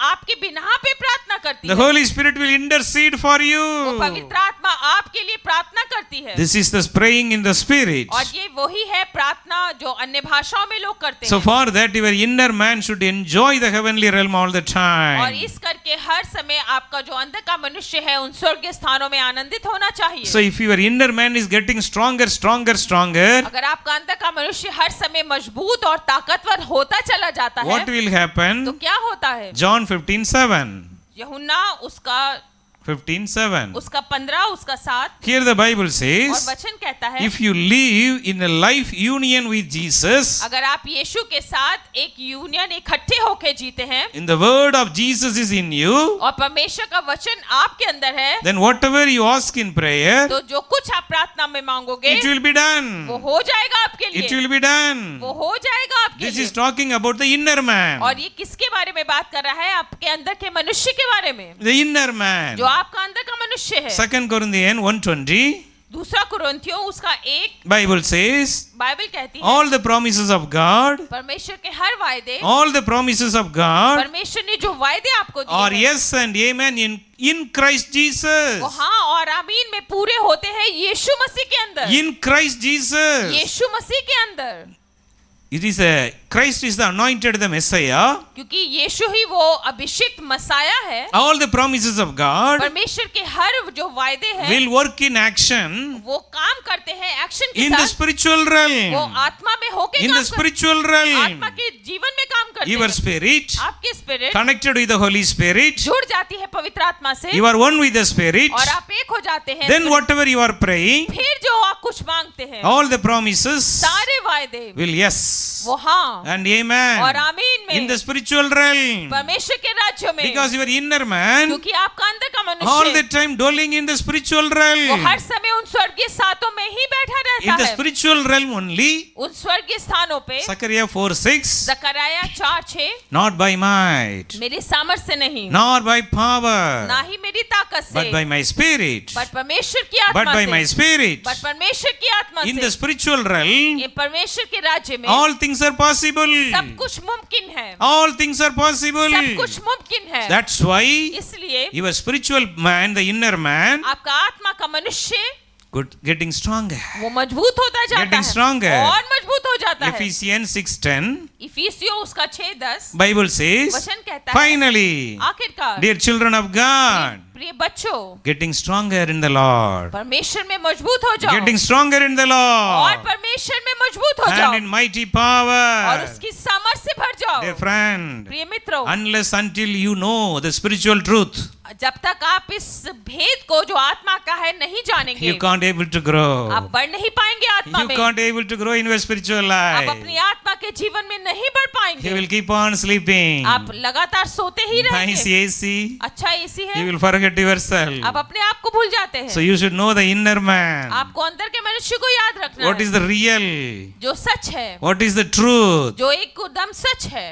आपके बिना पे प्रार्थना करती The है। Holy Spirit will intercede for वो you. पवित्र आत्मा आपके लिए प्रार्थना करती है This is the praying in the Spirit. और ये वही है प्रार्थना जो अन्य भाषाओं में लोग करते So हैं। for that your inner man should enjoy the heavenly realm all the और time. इस करके हर समय आपका जो अंदर का मनुष्य है उन स्वर्गीय स्थानों में आनंदित होना चाहिए। So if your inner man is getting stronger, अगर आपका अंदर का मनुष्य हर समय मजबूत और ताकतवर होता चला जाता है what will happen? तो क्या होता है? John 15:7. यूहन्ना उसका 15:7. उसका 15 उसका 7 Here the Bible और says, वचन कहता है if you live in a life union with Jesus, अगर आप यीशु के साथ एक यूनियन इकट्ठे होके जीते हैं in the word of Jesus is in you, और परमेश्वर का वचन आपके अंदर है then whatever you ask in prayer, तो जो कुछ आप प्रार्थना में मांगोगे it will be done. वो हो जाएगा आपके It लिए, will be done. वो हो जाएगा आपके This लिए। is talking about the inner man. और ये किसके बारे में बात कर रहा है? आपके अंदर के मनुष्य के बारे में, The inner man. जो आपका अंदर का मनुष्य है। 2 Corinthians 1:20. दूसरा कुरिन्थियों उसका 1 Bible says, बाइबल कहती है all the promises of God, परमेश्वर के हर वायदे, all the promises of God परमेश्वर ने जो वायदे आपको are दिए हैं, yes and amen in Christ Jesus. वो हाँ और आमीन में पूरे होते हैं यीशु मसीह के अंदर, In Christ Jesus. यीशु मसीह के अंदर। It is Christ is the anointed, the Messiah. क्योंकि यीशु ही वो अभिषिक्त मसाया है। All the promises of God परमेश्वर के हर जो वायदे हैं will work in action वो काम करते हैं एक्शन के in the साथ। spiritual वो realm. आत्मा में होके In काम the spiritual realm, आत्मा के जीवन में काम करते your हैं। spirit आपकी spirit connected with the Holy Spirit, जुड़ जाती है पवित्र आत्मा से you are one with the Spirit. और आप एक हो जाते हैं। Then whatever you are praying, फिर जो आप कुछ मांगते हैं all the promises सारे वायदे will yes वो हाँ and amen और आमीन में in the spiritual realm. परमेश्वर के राज्य में। Because your inner man क्योंकि आपका अंदर का all the मनुष्य time dwelling in the spiritual वो realm. हर समय उन स्वर्गीय सातों में ही बैठा In रहता the है। spiritual realm only, उन स्वर्गीय स्थानों पे Zechariah 4:6, जकरया 4:6 not by might, मेरी सामर्थ से नहीं nor by power, ना ही मेरी ताकत से but by my spirit. But परमेश्वर की But आत्मा by my से spirit. बट परमेश्वर की आत्मा In से the spiritual realm, ये परमेश्वर के राज्य में all things are possible. सब कुछ मुमकिन है। All things are possible. सब कुछ मुमकिन है। That's why इसलिए your spiritual man, the inner man, आपका आत्मा का मनुष्य getting stronger. वो मजबूत होता जाता Getting है stronger. और मजबूत हो जाता है। Ephesians 6:10, इफिसियों उसका 6:10 Bible says, वचन कहता है finally, आखिरकार dear children of God, प्रिय बच्चों getting stronger in the Lord. परमेश्वर में मजबूत हो जाओ Getting stronger in the और Lord. परमेश्वर में मजबूत हो जाओ And in mighty और power. उसकी सामर्थ्य से भर Dear जाओ। friend, प्रिय मित्रों unless until you know the spiritual truth, जब तक आप इस भेद को जो आत्मा का है नहीं जानेंगे you can't able to grow. आप बढ़ नहीं पाएंगे आत्मा You में। can't able to grow in your spiritual आप life. अपनी आत्मा के जीवन में नहीं बढ़ You पाएंगे। will keep on sleeping. आप लगातार सोते ही Nice रहेंगे। AC. अच्छा एसी You है will forget yourself. आप अपने आप को भूल जाते हैं। So you should know the inner man. आपको अंदर के मनुष्य को याद रखना What है is the real? जो सच है What is the truth? जो एकदम सच है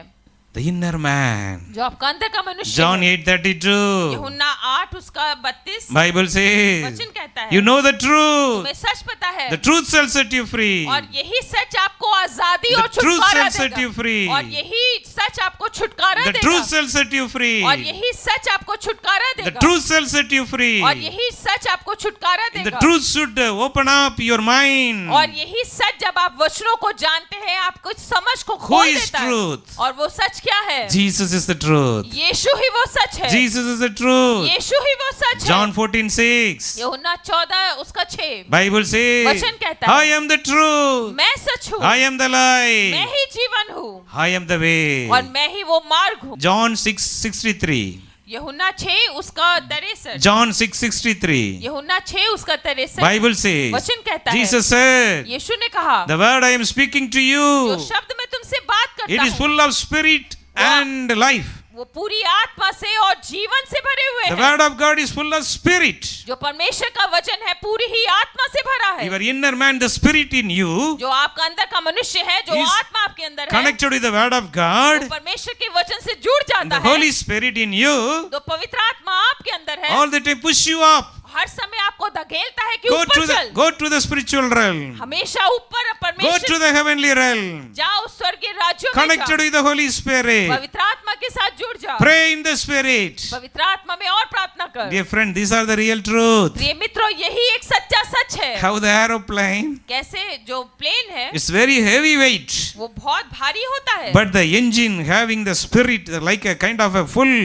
The inner man. जो आपका अंदर का मनुष्य John है। 8:32. यूहन्ना 8 उसका 32 Bible says, वचन कहता है you know the truth. तुम्हें सच पता है The truth shall set you free. और यही सच आपको आजादी The और truth छुटकारा shall set you देगा free. और यही सच आपको छुटकारा The देगा truth shall set you free. और यही सच आपको छुटकारा The देगा truth shall set you free. और यही सच आपको छुटकारा The देगा truth should open up your mind. और यही सच जब आप वचनों को जानते हैं आपको समझ को Who खोल is देता है truth? और वो सच क्या है Jesus is the truth. यीशु ही वो सच है Jesus is the truth. यीशु ही वो सच है John 14:6. यूहन्ना 14 उसका 6 Bible says, वचन कहता है, I am the truth. मैं सच हूँ I am the मैं life. ही जीवन हूँ I am the way. और मैं ही वो मार्ग हूँ John 6:63. यूहन्ना 6 उसका 63 John 6:63. यूहन्ना 6 उसका 63 Bible says, वचन कहता है Jesus said, यीशु ने कहा the word I am speaking to जो you, शब्द मैं तुमसे बात it करता is हूँ full of spirit and life. वो पूरी आत्मा से और जीवन से भरे हुए The हैं word of God is full of spirit. जो परमेश्वर का वचन है पूरी ही आत्मा से भरा है Your inner man, the spirit in you, जो आपका अंदर का मनुष्य है जो is आत्मा आपके अंदर है connected with the word of God, वो परमेश्वर के वचन से जुड़ and जाता the है Holy Spirit in you, तो पवित्र आत्मा आपके अंदर है all the time push you up. हर समय आपको धकेलता है कि Go ऊपर to the चल go to the spiritual realm. हमेशा ऊपर Go परमेश्वर to the heavenly realm. जाओ स्वर्गीय राज्यों में Connected जाओ with the Holy Spirit. पवित्र आत्मा के साथ जुड़ जाओ Pray in the Spirit. पवित्र आत्मा में और प्रार्थना कर Dear friend, these are the real truth. प्रिय मित्रों यही एक सच्चा सच है How the aeroplane कैसे जो प्लेन है is very heavy weight, वो बहुत भारी होता है but the engine having the spirit like a kind of a full,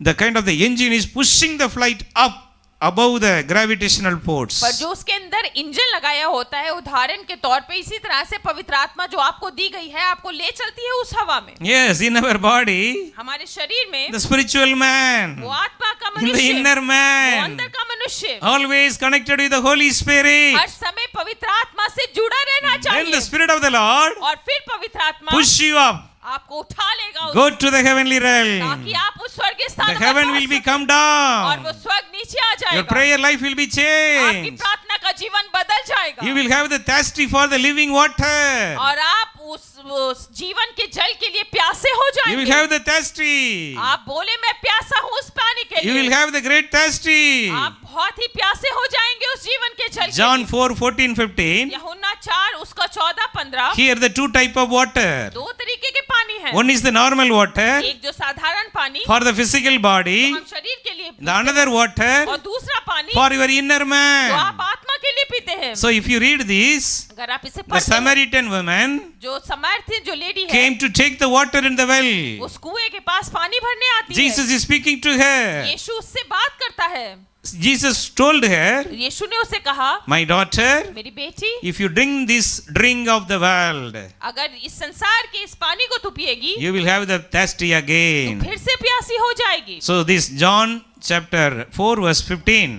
the kind of the engine is pushing the flight up above the gravitational force. पर जो उसके अंदर इंजन लगाया होता है उदाहरण के तौर पे इसी तरह से पवित्र आत्मा जो आपको दी गई है आपको ले चलती है उस हवा में Yes, in our body, हमारे शरीर में the spiritual man, वो आत्मा का in the मनुष्य inner वो man, अंदर का मनुष्य always connected with the Holy Spirit. हर समय पवित्र आत्मा से जुड़ा रहना Then चाहिए the Spirit of the Lord और फिर पवित्र आत्मा push you up. आपको उठा लेगा Go to the heavenly realm. ताकि आप उस स्वर्गीय The स्थान पर heaven पहुंच will be सकें। come और वो down. स्वर्ग नीचे आ Your जाएगा prayer life will be आपकी changed. प्रार्थना का जीवन बदल जाएगा You will have the thirsty for the living water. और आप उस जीवन के जल के लिए प्यासे हो You will जाएंगे have the thirsty. आप बोले मैं प्यासा हूँ उस पानी के You will लिए have the great thirsty. आप बहुत ही प्यासे हो जाएंगे उस जीवन के जल John के 4:14-15. यूहन्ना 4 उसका 14-15 Here the two type of water. दो तरीके के पानी है One is the normal water एक जो साधारण पानी for the physical body. हम शरीर के लिए The another water और दूसरा पानी for your inner जो man. आप आत्मा के लिए पीते हैं So if you read this, अगर आप इसे the पढ़ते हैं, Samaritan woman जो सामर्थ्य जो लेडी है came to take the water in the well. उस कुएं के पास पानी भरने आती Jesus is speaking to है। her. यीशु उससे बात करता है। Jesus told her, यीशु ने उसे कहा, my daughter, मेरी बेटी, if you drink this drink of the world, अगर इस संसार के इस पानी को तू पिएगी, you will have the thirsty तू again. फिर से प्यासी हो जाएगी। So this John chapter 4 verse 15.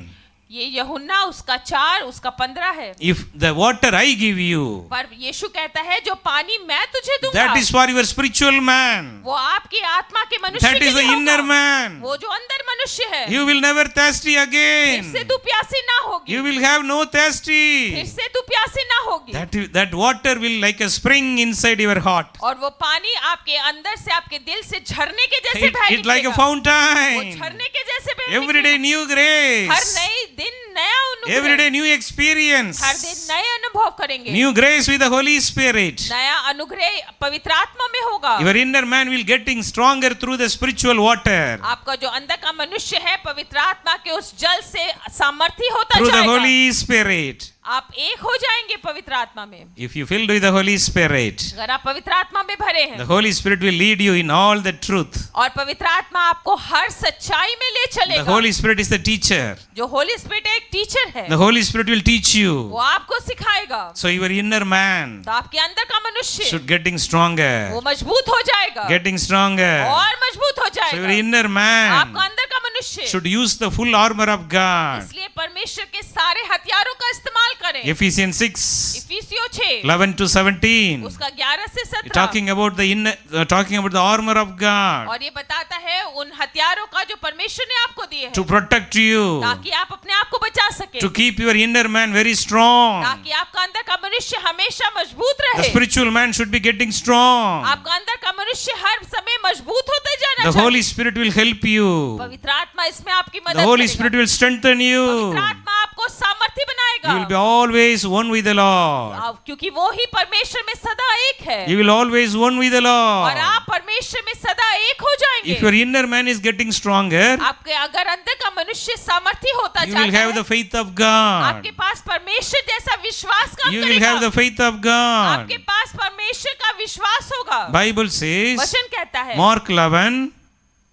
ये यूहन्ना उसका 4 उसका 15 है। If the water I give you, पर यीशु कहता है जो पानी मैं तुझे दूंगा, that is for your spiritual man. वो आपकी आत्मा के मनुष्य That के is the लिए inner होगा। man. वो जो अंदर मनुष्य है, You will never thirsty फिर again. से तू प्यासी ना होगी, You will have no फिर thirsty. से तू प्यासी ना होगी। That water will like a spring inside your heart. और वो पानी आपके अंदर से आपके दिल से झरने के जैसे बह It's like a निकलेगा। वो fountain. झरने के जैसे बह Every day निकलेगा। new हर grace. नए दिन नया Every अनुभव, day new experience. हर दिन नए अनुभव करेंगे। New grace with the Holy Spirit. नया अनुग्रह पवित्र आत्मा में होगा। Your inner man will getting stronger through the spiritual water. आपका जो अंदर का मनुष्य है पवित्र आत्मा के उस जल से सामर्थी होता Through the जाएगा। Holy Spirit. आप एक हो जाएंगे पवित्र आत्मा में। If you filled with the Holy Spirit, अगर आप पवित्र आत्मा में भरे the हैं Holy Spirit will lead you in all the truth. और पवित्र आत्मा आपको हर सच्चाई में ले The चलेगा। Holy Spirit is the teacher. जो होली स्पिरिट एक टीचर है, The Holy Spirit will teach वो you. आपको सिखाएगा। So your inner man तो आपके अंदर का मनुष्य should getting stronger. वो मजबूत हो जाएगा Getting stronger. और मजबूत हो So your जाएगा। inner man आपका अंदर का मनुष्य should use the full armor of God. इसलिए परमेश्वर के सारे हथियारों का इस्तेमाल करें। Ephesians 6, इफिसियों 6 11 to 17. उसका 11 से 17 Talking about the inner, talking about the armor of God और ये बताता है उन हथियारों का जो परमेश्वर ने आपको दिए हैं to protect you, ताकि आप अपने आप को बचा सके, to keep your inner man very strong. ताकि आपका अंदर का मनुष्य हमेशा मजबूत The रहे। spiritual man should be getting strong. आपका अंदर का मनुष्य हर समय मजबूत होते जाना The चाहिए। Holy Spirit will help you. पवित्र आत्मा इसमें आपकी The मदद Holy करेगा। Spirit will strengthen you. पवित्र आत्मा आपको सामर्थ्य बनाएगा। You will be always one with the Lord. क्योंकि वो ही परमेश्वर में सदा एक है You will always one with the और Lord. आप परमेश्वर में सदा एक हो जाएंगे। If your inner man is getting stronger, आपके अगर अंदर का मनुष्य सामर्थ्य होता you will जाता have है, the faith of God. आपके पास परमेश्वर जैसा विश्वास काम You will have करेगा। the faith of God. आपके पास परमेश्वर का विश्वास होगा। Bible says, वचन कहता है Mark 11,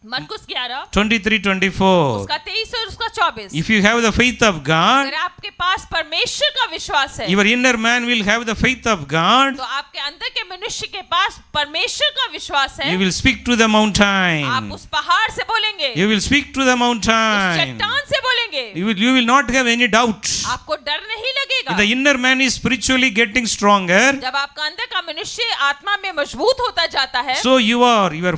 मरकुस 11 23-24. उसका 23 और उसका 24, If you have the faith of God, अगर आपके पास परमेश्वर का विश्वास है your inner man will have the faith of God. तो आपके अंदर के मनुष्य के पास परमेश्वर का विश्वास है। You will speak to the आप mountain. उस पहाड़ से बोलेंगे, You will speak to the उस mountain. चट्टान से बोलेंगे, You will not have any doubt. आपको डर नहीं लगेगा। If the inner man is spiritually getting stronger, जब आपका अंदर का मनुष्य आत्मा में मजबूत होता जाता है, so your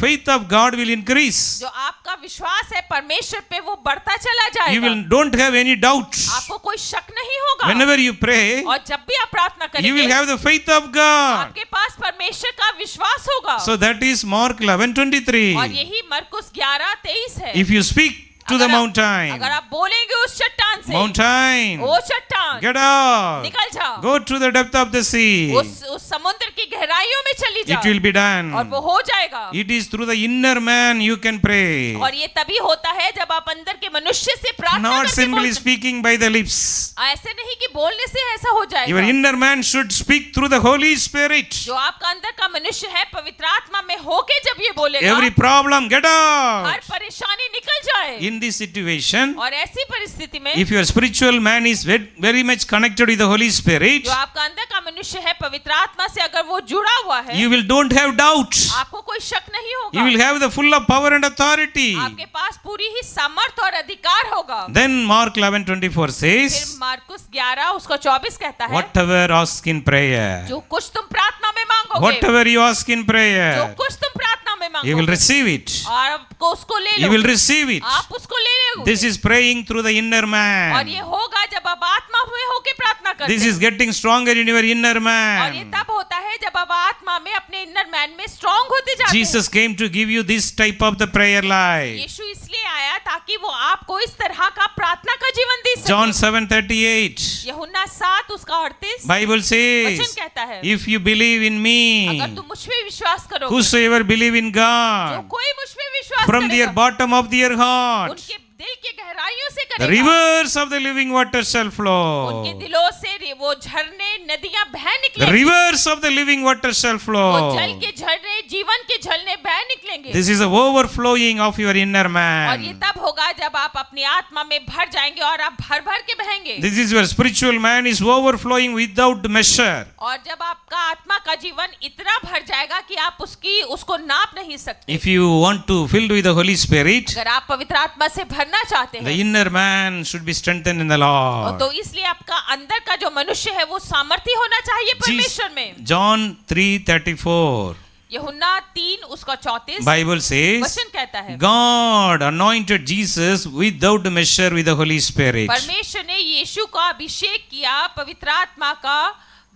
faith of God will increase. जो आपका विश्वास है परमेश्वर पे वो बढ़ता चला You जाएगा। don't have any doubt. आपको कोई शक नहीं होगा। Whenever you pray, और जब भी आप प्रार्थना you will करेंगे have the faith of God. आपके पास परमेश्वर का विश्वास होगा। So that is Mark 11:23. और यही मरकुस 11:23 है। If you speak to the mountain, अगर आप बोलेंगे उस चट्टान से, mountain, ओ चट्टान get out, निकल जाओ, go to the depth of the sea, उस समुद्र की गहराइयों में चली it जाओ will be done. और वो हो जाएगा। It is through the inner man you can pray, और ये तभी होता है जब आप अंदर के मनुष्य से प्रार्थना not करके simply बोलते speaking by the lips. हैं। ऐसे नहीं कि बोलने से ऐसा हो Your जाएगा। inner man should speak through the Holy Spirit. जो आपका अंदर का मनुष्य है पवित्र आत्मा में होके जब ये बोलेगा, Every problem, get out. हर परेशानी निकल जाए। In this situation, और ऐसी परिस्थिति में if your spiritual man is very much connected with the Holy Spirit, जो आपका अंदर का मनुष्य है पवित्र आत्मा से अगर वो जुड़ा हुआ है, you will don't have doubt. आपको कोई शक नहीं You होगा। will have the full of power and authority. आपके पास पूरी ही सामर्थ और अधिकार होगा। Then Mark 11:24 फिर says, मार्कुस 11 उसका 24 कहता है, whatever ask in prayer, जो कुछ तुम प्रार्थना में मांगोगे, whatever you ask in जो prayer, कुछ तुम प्रार्थना में you will मांगोगे, receive it. और आपको उसको ले You low, will receive it. आप उसको ले लोगे। This is praying through the inner और man. ये होगा जब आप आत्मा में होके प्रार्थना करते This हैं। is getting stronger in your inner और ये man. तब होता है जब आप आत्मा में अपने इनर मैन में स्ट्रांग होते जाते हैं। Jesus came to give you this type of the prayer life. यीशु इसलिए आया ताकि वो आपको इस तरह का प्रार्थना का जीवन दे सके। John 7:38. यूहन्ना 7 उसका 38 Bible वचन says, कहता है, if you believe in me, अगर तुम मुझ पे विश्वास करोगे, whosoever believe in जो God, कोई मुझ पे विश्वास from their करेगा, bottom of their heart, उनके दिल के गहराइयों से The करेगा, rivers of the living water shall उनके flow. दिलों से वो झरने नदियां बह The निकलेंगी, rivers of the living water shall वो flow. जल के झरने, जीवन के झरने बह निकलेंगे। This is the overflowing of your inner और ये man. तब होगा जब आप अपनी आत्मा में भर जाएंगे और आप भर भर के बहेंगे। This is your spiritual man is overflowing without measure. और जब आपका आत्मा का जीवन इतना भर जाएगा कि आप उसको नाप नहीं सकते। If you want to filled with the Holy Spirit, अगर आप पवित्र आत्मा से भरना चाहते the हैं, inner man should be strengthened in the Lord. तो इसलिए आपका अंदर का जो मनुष्य है वो सामर्थी होना चाहिए परमेश्वर में। John 3:34. यूहन्ना 3 उसका 34 Bible says, वचन कहता है, God anointed Jesus without measure with the Holy Spirit. परमेश्वर ने यीशु का अभिषेक किया पवित्र आत्मा का,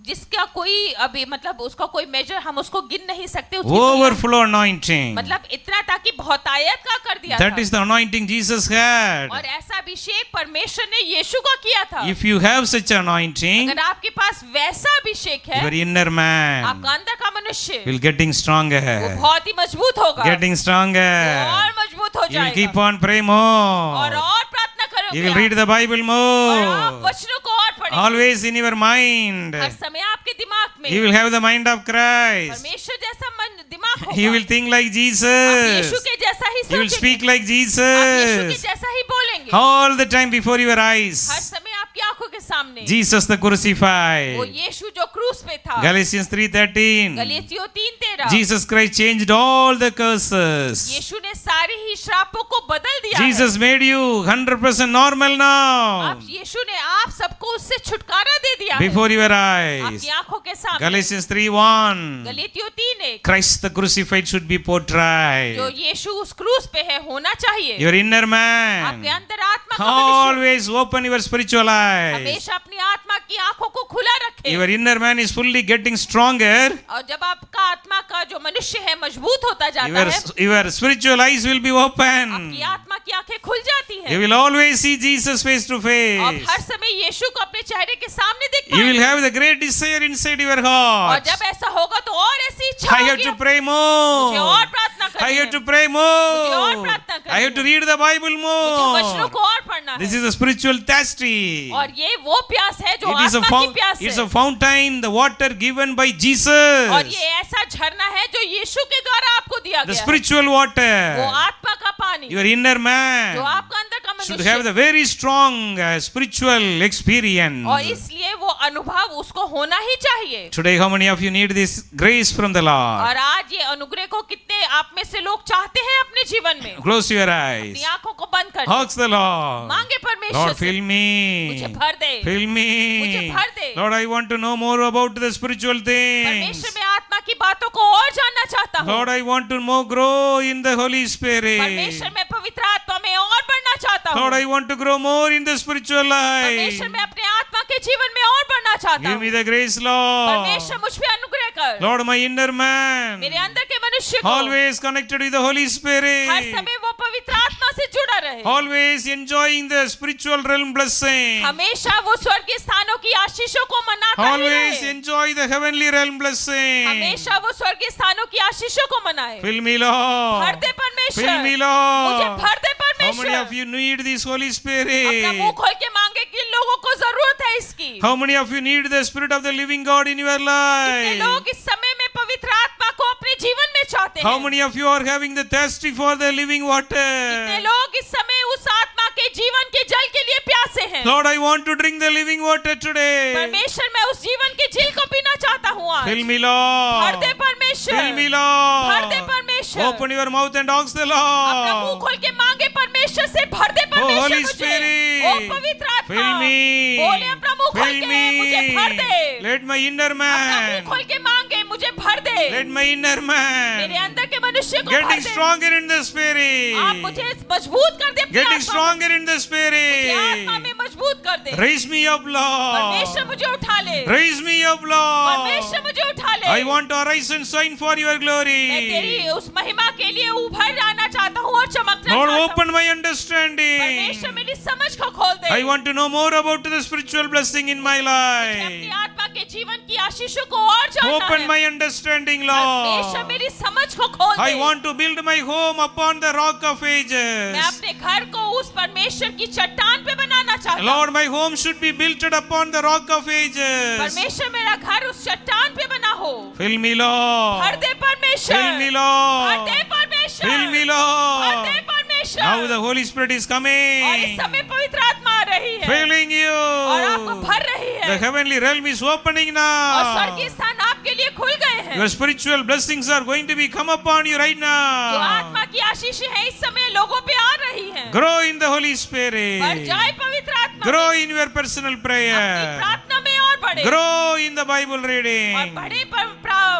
जिसका कोई अभी मतलब उसका कोई मेजर हम उसको गिन नहीं सकते, उसकी Overflow anointing. मतलब इतना था कि बहुतायत का कर दिया That था। is the anointing Jesus had. और ऐसा अभिषेक परमेश्वर ने यीशु का किया था। If you have such anointing, अगर आपके पास वैसा अभिषेक है, your inner man आपका अंदर का मनुष्य will getting वो stronger. बहुत ही मजबूत होगा, Getting stronger. और मजबूत हो You will keep जाएगा, on praying और more. प्रार्थना You will करोगे, read the Bible और आप more. वचनों को और पढ़ेंगे। Always in your mind. हर समय आपके दिमाग में You will have the mind of Christ. परमेश्वर जैसा मन दिमाग होगा। You will think like आप यीशु Jesus. के जैसा ही You will सोचेंगे, speak like आप यीशु के Jesus. जैसा ही बोलेंगे। All the time before your her eyes. समय आपकी आंखों के सामने Jesus the वो crucified. यीशु जो क्रूस पे था। Galatians 3:13. गलातियों 3:13 Jesus Christ changed all the curses. यीशु ने सारी ही श्रापों को बदल दिया है। Jesus made you 100% normal now. आप यीशु ने आप सबको उससे छुटकारा दे दिया है Before your eyes. आपकी आंखों के सामने। Galatians 3:1. गलातियों 3:1 Christ the crucified should be जो portrayed. यीशु उस क्रूस पे है होना चाहिए। Your inner आपके man. अंदर आत्मा का मनुष्य Always open your spiritual eyes. हमेशा अपनी आत्मा की आंखों को खुला रखे। Your inner man is fully getting stronger. और जब आपका आत्मा का जो मनुष्य है मजबूत होता जाता Your, है, your spiritual eyes will be open. आपकी आत्मा की आंखें खुल जाती You है। will always see Jesus face to आप face. हर समय यीशु को अपने चेहरे के सामने देख You will पाएंगे। have the great desire inside your और heart. जब ऐसा होगा तो और ऐसी इच्छा I have होगी, to pray मुझे और more. प्रार्थना I करनी have है, to pray मुझे और more. प्रार्थना करनी I have to है, read the Bible मुझे वचनों more. को और पढ़ना This है। is a spiritual thirsty. और ये वो प्यास है जो It is a आत्मा की प्यास it's है। a fountain, the water given by और Jesus. ये ऐसा झरना है जो यीशु के द्वारा आपको दिया The गया है। spiritual वो water. आत्मा का पानी Your inner जो man आपका अंदर का should मनुष्य have the very strong spiritual experience. और इसलिए वो अनुभव उसको होना ही चाहिए। Today, how many of you need this grace from the Lord? और आज ये अनुग्रह को कितने आप में से लोग चाहते हैं अपने जीवन में? Close your अपनी eyes. आंखों को बंद कर Ask the Lord. मांगे परमेश्वर Lord, से, fill मुझे me. भर दे, Fill मुझे me. भर दे। Lord, I want to know more about the spiritual things. परमेश्वर में आत्मा की बातों को और जानना चाहता हूँ। Lord, I want to more grow in the Holy Spirit. परमेश्वर में पवित्र आत्मा में और बढ़ना चाहता हूँ। Lord, I want to grow more in the spiritual life. परमेश्वर में अपने आत्मा के जीवन में और बढ़ना चाहता Give me हूँ। the grace, Lord. परमेश्वर मुझ पे अनुग्रह कर। Lord, my inner man, मेरे अंदर के मनुष्य को always connected with the Holy her Spirit, समय वो पवित्र आत्मा से जुड़ा रहे, always enjoying the spiritual realm blessing, हमेशा वो स्वर्गीय स्थानों की आशीषों को मनाता ही always रहे, enjoy the heavenly realm blessing. हमेशा वो स्वर्गीय स्थानों की आशीषों को मनाए। Fill me, भर Lord. दे परमेश्वर, Fill me, मुझे Lord. भर दे How many परमेश्वर। of you need this Holy अपना Spirit? मुंह खोल के मांगे किन लोगों को जरूरत है इसकी। How many of you need the Spirit of the living God in your कितने life? लोग इस समय में पवित्र आत्मा को अपने जीवन में चाहते How हैं? many of you are having the thirsty for the living कितने water? लोग इस समय उस आत्मा के जीवन के जल के लिए प्यासे हैं? Lord, I want to drink the living water today. परमेश्वर मैं उस जीवन के झील को पीना चाहता हूँ आज। Fill me, भर Lord. दे परमेश्वर, Fill me, भर दे Lord. परमेश्वर। Open your mouth and ask the अपना मुंह Lord. खोल के मांगे परमेश्वर से, भर दे Oh, परमेश्वर Holy मुझे। Spirit. ओ पवित्र आत्मा, Fill me. बोले अपना मुंह खोल Fill के मुझे भर दे। me. Let my inner अपना मुंह man, खोल के मांगे मुझे भर दे। let my inner मेरे man अंदर के मनुष्य को भर getting they. stronger in the आप Spirit. मुझे मजबूत कर दे अपनी Getting आत्मा में। stronger in the मुझे आत्मा Spirit. में मजबूत कर दे। Raise me up, परमेश्वर Lord. मुझे उठा ले, Raise me up, Lord. परमेश्वर मुझे उठा ले। I want to arise and shine for your मैं glory. तेरी उस महिमा के लिए उभर जाना चाहता हूँ और चमकना Lord, चाहता हूँ। open my understanding. परमेश्वर मेरी समझ को खोल दे। I want to know more about the spiritual blessing in my मुझे अपनी life. आत्मा के जीवन की आशीषों को और जानना Open है। my understanding, परमेश्वर Lord. मेरी समझ को खोल I they. want to build my home upon the rock of मैं ages. अपने घर को उस परमेश्वर की चट्टान पे बनाना चाहता हूँ। Lord, my home should be built upon the rock of ages. परमेश्वर मेरा घर उस चट्टान पे बना हो। Fill me, भर Lord. दे परमेश्वर। Fill me, भर Lord. दे परमेश्वर। Fill me, भर Lord. दे परमेश्वर। Now the Holy Spirit is और इस coming, समय पवित्र आत्मा आ रही है filling और आपको you. भर रही The है heavenly realm is opening और स्वर्गीय now. स्थान आपके लिए खुल गए हैं। Your spiritual blessings are going to be come upon you right जो now. आत्मा की आशीष है इस समय लोगों पे आ रही है। Grow in the Holy बढ़ Spirit. जाए पवित्र आत्मा Grow में। in your personal अपनी prayer. प्रार्थना में और बढ़े Grow in the Bible और reading. बढ़े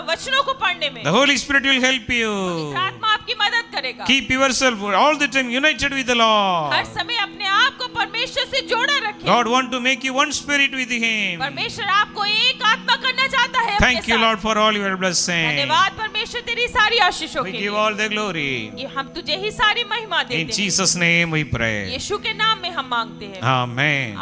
वचनों को पढ़ने में। The Holy Spirit will help you. पवित्र आत्मा आपकी मदद करेगा। Keep yourself all the time united with the Lord. हर समय अपने आप को परमेश्वर से जोड़ा रखें। God want to make you one spirit with Him. परमेश्वर आपको एक आत्मा करना चाहता है अपने Thank you, साथ। Lord, for all your blessings. धन्यवाद परमेश्वर तेरी सारी आशीषों We के give लिए। all the glory. ये हम तुझे ही सारी महिमा In देते हैं। Jesus' name we pray. यीशु के नाम में हम मांगते हैं। Amen.